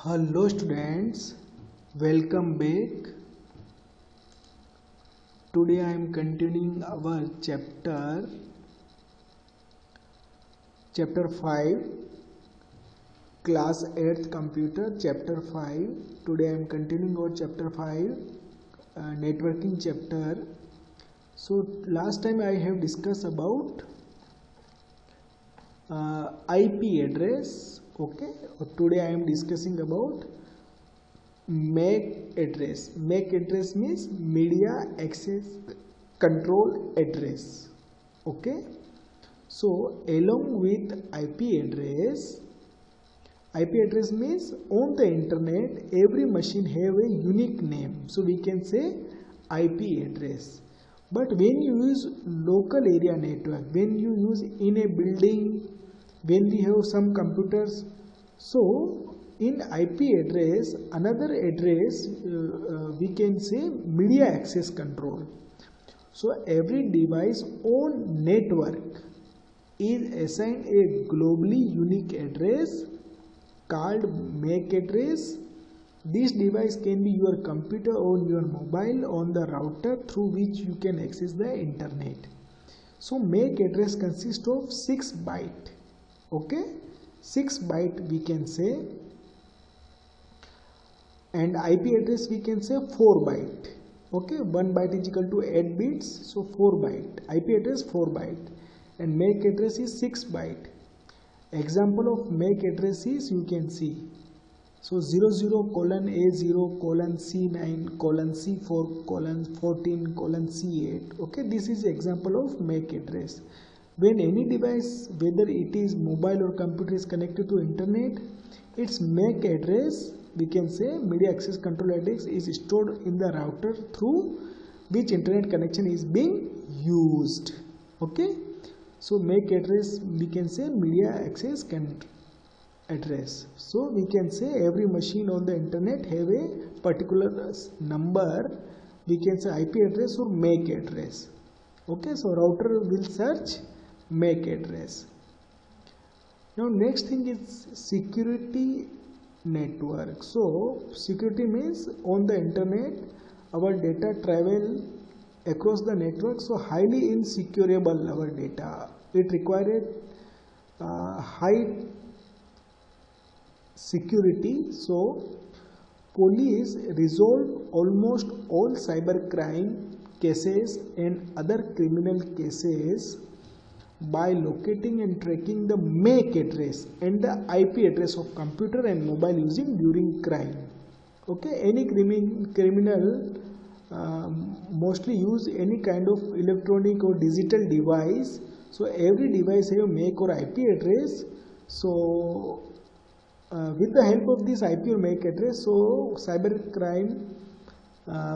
Hello students, welcome back. Today I am continuing our chapter 5, class 8th computer, chapter 5. Today I am continuing our chapter 5, networking chapter. So last time I have discussed about IP address. Okay, today I am discussing about MAC address. MAC address means media access control address. Okay, so along with IP address means on the internet every machine have a unique name, so we can say IP address. But when you use local area network, when you use in a building, when we have some computers, so in IP address, another address we can say media access control. So every device on network is assigned a globally unique address called MAC address. This device can be your computer or your mobile on the router through which you can access the internet. So MAC address consists of 6 bytes. Okay, 6 bytes we can say, and IP address we can say 4 bytes. Okay, 1 byte is equal to 8 bits, so 4 bytes. IP address 4 bytes, and MAC address is 6 bytes. Example of MAC address is, you can see, so 00:A0:C9:C4:14:C8. Okay, this is example of MAC address. When any device, whether it is mobile or computer, is connected to internet, its MAC address, we can say media access control address, is stored in the router through which internet connection is being used. Okay, so MAC address we can say media access address. So we can say every machine on the internet have a particular number, we can say IP address or MAC address. Okay, so router will search MAC address. Now next thing is security network. So security means on the internet our data travel across the network, so highly insecurable our data. It required high security. So police resolve almost all cybercrime cases and other criminal cases by locating and tracking the MAC address and the IP address of computer and mobile using during crime. Okay, any criminal mostly use any kind of electronic or digital device. So every device have MAC or IP address. So with the help of this IP or MAC address, so cybercrime,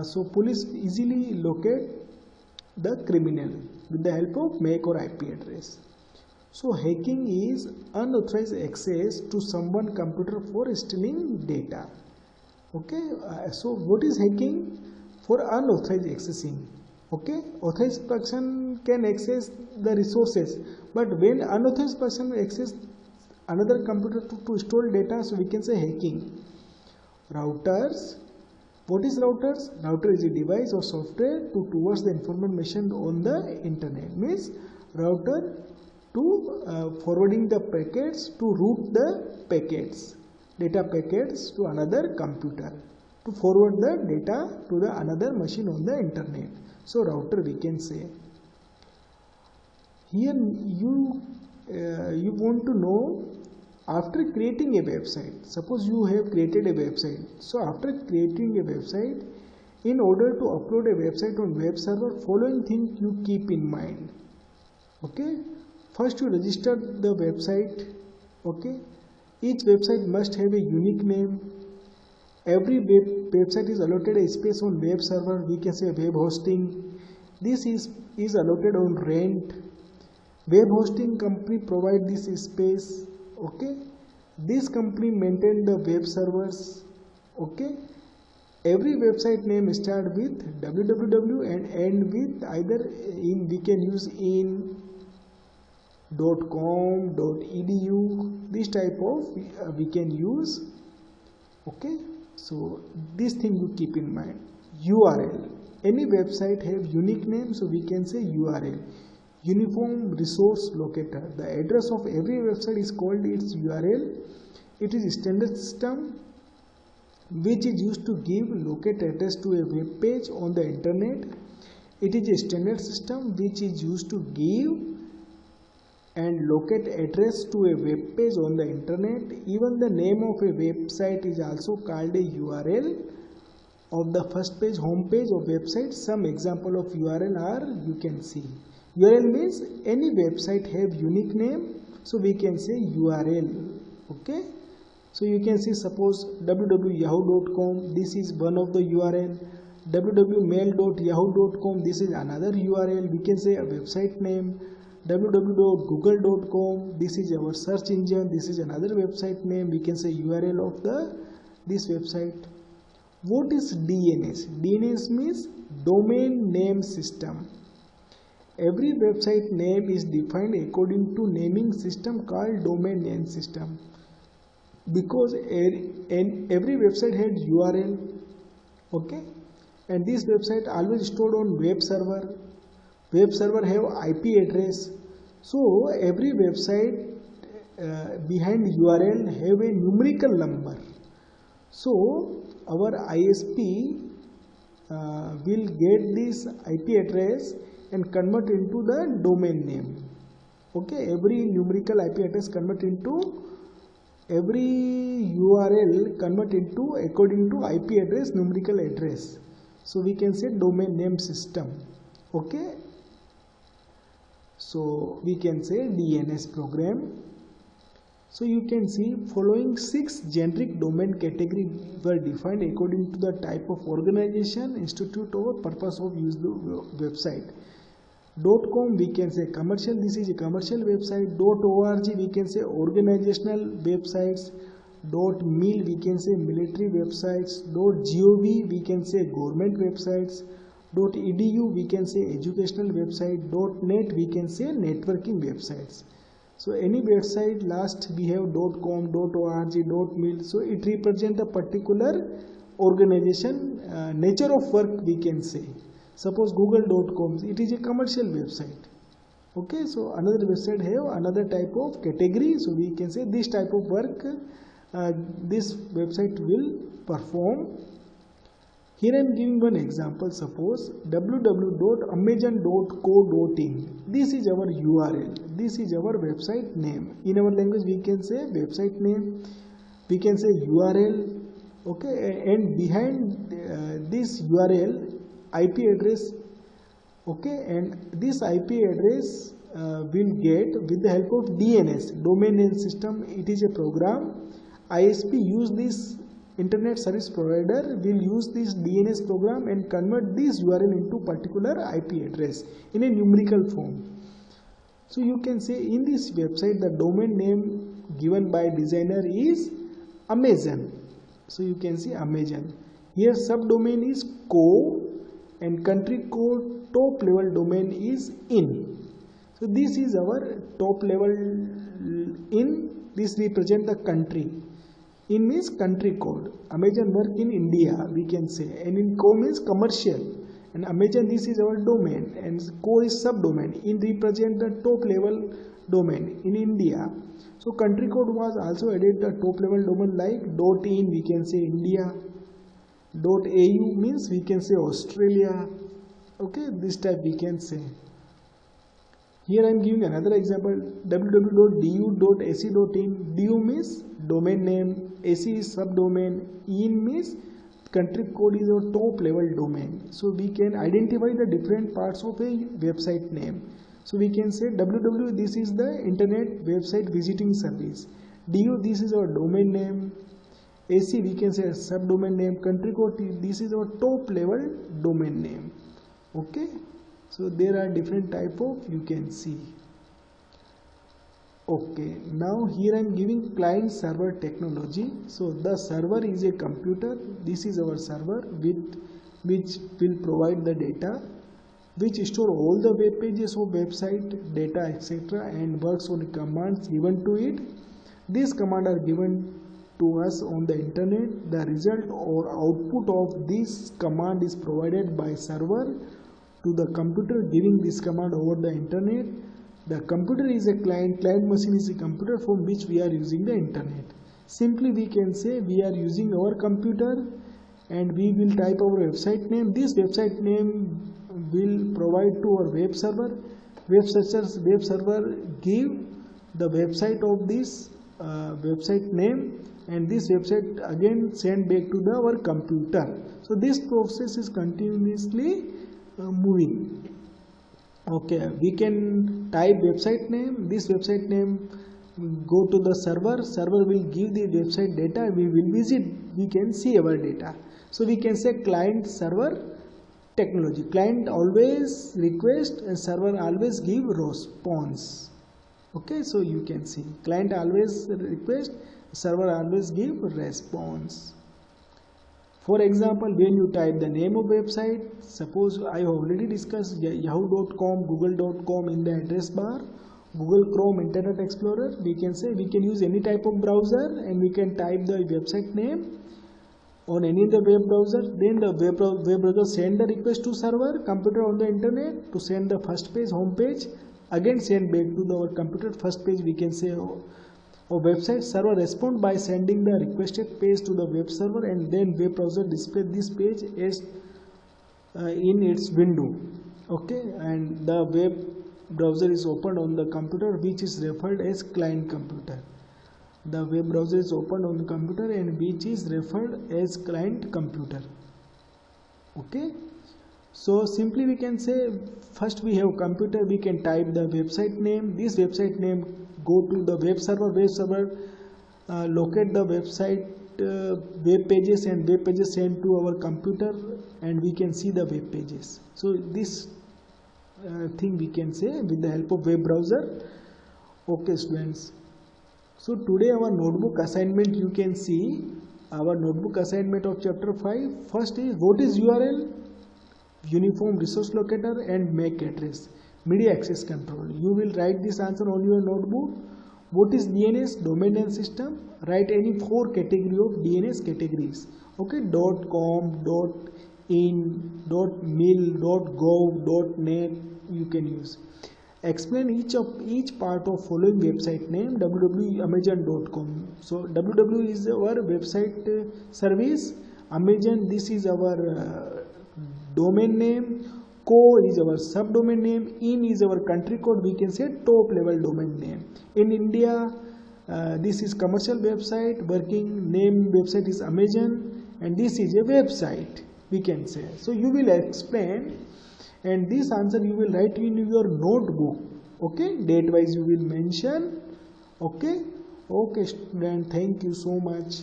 so police easily locate the criminal with the help of MAC or IP address. So hacking is unauthorized access to someone's computer for stealing data. Okay, so what is hacking? For unauthorized accessing. Okay, authorized person can access the resources, but when unauthorized person access another computer to store data, so we can say hacking. Routers. What is routers? Router is a device or software towards the information on the internet. Means router to forwarding the packets, to route the packets, data packets to another computer, to forward the data to the another machine on the internet. So router we can say. Here you want to know, after creating a website, suppose you have created a website, so after creating a website, in order to upload a website on web server, following thing you keep in mind. Okay, first you register the website. Okay, each website must have a unique name. Every website is allotted a space on web server, we can say web hosting. This is allotted on rent. Web hosting company provide this space. Okay, this company maintain the web servers. Okay, every website name start with www and end with either in, we can use in .com, .edu, this type of we can use. Okay, so this thing you keep in mind. URL, any website have unique name, so we can say URL, uniform resource locator. The address of every website is called its URL. It is a standard system which is used to give locate address to a web page on the internet. It is a standard system which is used to give and locate address to a web page on the internet. Even the name of a website is also called a URL of the first page, home page of website. Some example of URL are, you can see, URL means any website have unique name, so we can say URL. Okay, so you can see, suppose www.yahoo.com, this is one of the URL. www.mail.yahoo.com, this is another URL. We can say a website name. www.google.com, this is our search engine, this is another website name. We can say URL of this website. What is DNS? DNS means domain name system. Every website name is defined according to naming system called domain name system, because every website had URL. Okay, and this website always stored on web server. Web server have IP address, so every website behind URL have a numerical number. So our ISP will get this IP address and convert into the domain name. Okay, every numerical IP address convert into every URL convert into according to IP address, numerical address. So we can say domain name system. Okay, so we can say DNS program. So you can see following 6 generic domain category were defined according to the type of organization, institute or purpose of use the website. .com we can say commercial, this is a commercial website. .org we can say organizational websites. .mil we can say military websites. .gov we can say government websites. .edu we can say educational website. .net we can say networking websites. So any website last we have .com, .org, .mil, so it represents a particular organization, nature of work we can say. Suppose google.com, it is a commercial website. Okay, so another website have another type of category, so we can say this type of work this website will perform. Here I am giving one example. Suppose www.amazon.co.in, this is our URL, this is our website name. In our language we can say website name, we can say URL. Okay, and behind this URL IP address. Okay, and this IP address will get with the help of DNS, domain name system. It is a program. ISP use this, internet service provider will use this DNS program and convert this URL into particular IP address in a numerical form. So you can say in this website the domain name given by designer is Amazon. So you can see Amazon. Here subdomain is co and country code top level domain is in. So this is our top level in, this represent the country. In means country code. Amazon work in India we can say, and in co means commercial, and Amazon this is our domain, and co is subdomain. In represent the top level domain in India. So country code was also added the top level domain like .in we can say India, .au means we can say Australia. Okay, this type we can say. Here I am giving another example, www.du.ac.in. Du means domain name, AC is subdomain, in means country code is our top level domain. So we can identify the different parts of a website name. So we can say www, this is the internet website visiting service. Du, this is our domain name. AC we can say subdomain name. Country code, this is our top level domain name. Okay, so there are different type of, you can see. Okay, now here I am giving client server technology. So the server is a computer. This is our server which will provide the data, which store all the web pages of website data etc. and works on commands given to it. These commands are given to us on the internet. The result or output of this command is provided by server to the computer giving this command over the internet. The computer is a client machine is a computer from which we are using the internet. Simply we can say we are using our computer and we will type our website name. This website name will provide to our web server. Web server give the website of this website name, and this website again send back to our computer. So this process is continuously moving. Okay, we can type website name. This website name go to the server. Server will give the website data. We will visit. We can see our data. So we can say client server technology. Client always request and server always give response. Okay, so you can see client always request, server always give response. For example, when you type the name of website, suppose I have already discussed yahoo.com, google.com in the address bar, Google Chrome, Internet Explorer. We can say we can use any type of browser and we can type the website name on any of the web browser. Then the web browser send the request to server computer on the internet to send the first page, home page, again send back to our computer first page. We can say website server respond by sending the requested page to the web server, and then web browser display this page as in its window. Okay, and the web browser is opened on the computer which is referred as client computer. The web browser is opened on the computer and which is referred as client computer. Okay, so simply we can say first we have computer, we can type the website name. This website name go to the web server. Web server locate the website web pages, and web pages sent to our computer and we can see the web pages. So this thing we can say with the help of web browser. Okay students, so today our notebook assignment, you can see our notebook assignment of chapter 5. First is what is URL, uniform resource locator, and MAC address, media access control. You will write this answer on your notebook. What is DNS, domain name system? Write any 4 category of DNS categories. Okay, .com, .in, .mil, .gov, .net you can use. Explain each part of following website name. www.amazon.com. So www is our website service. Amazon, this is our domain name. Co is our subdomain name. In is our country code. We can say top level domain name. In India, this is commercial website. Working name website is Amazon, and this is a website we can say. So you will explain, and this answer you will write in your notebook. Okay, date wise you will mention. Okay, student, thank you so much.